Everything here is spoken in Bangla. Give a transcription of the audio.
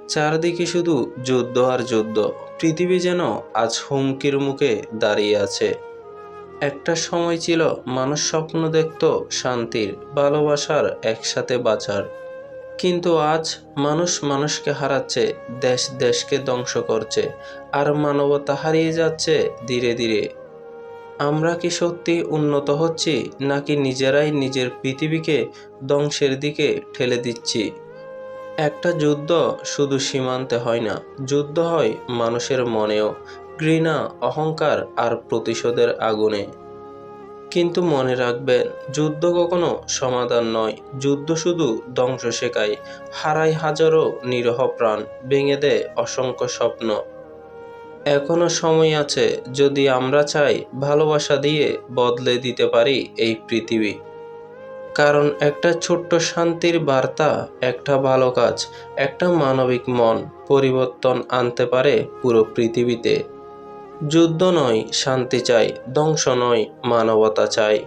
চারদিকে শুধু যুদ্ধ আর যুদ্ধ। পৃথিবী যেন আজ হুমকির মুখে দাঁড়িয়ে আছে। একটা সময় ছিল মানুষ স্বপ্ন দেখত শান্তির, ভালোবাসার, একসাথে বাঁচার। কিন্তু আজ মানুষ মানুষকে হারাচ্ছে, দেশ দেশকে ধ্বংস করছে, আর মানবতা হারিয়ে যাচ্ছে ধীরে ধীরে। আমরা কি সত্যি উন্নত হচ্ছি, নাকি নিজেরাই নিজের পৃথিবীকে ধ্বংসের দিকে ঠেলে দিচ্ছি? একটা যুদ্ধ শুধু সীমান্তে হয় না, যুদ্ধ হয় মানুষের মনেও, ঘৃণা, অহংকার আর প্রতিশোধের আগুনে। কিন্তু মনে রাখবেন, যুদ্ধ কখনো সমাধান নয়। যুদ্ধ শুধু ধ্বংস শেখায়, হারায় হাজারো নিরীহ প্রাণ, ভেঙে দেয় অসংখ্য স্বপ্ন। এখনো সময় আছে, যদি আমরা চাই, ভালোবাসা দিয়ে বদলে দিতে পারি এই পৃথিবী। কারণ একটা ছোট্ট শান্তির বার্তা, একটা ভালো কাজ, একটা মানবিক মন পরিবর্তন আনতে পারে পুরো পৃথিবীতে। যুদ্ধ নয়, শান্তি চাই। ধ্বংস নয়, মানবতা চাই।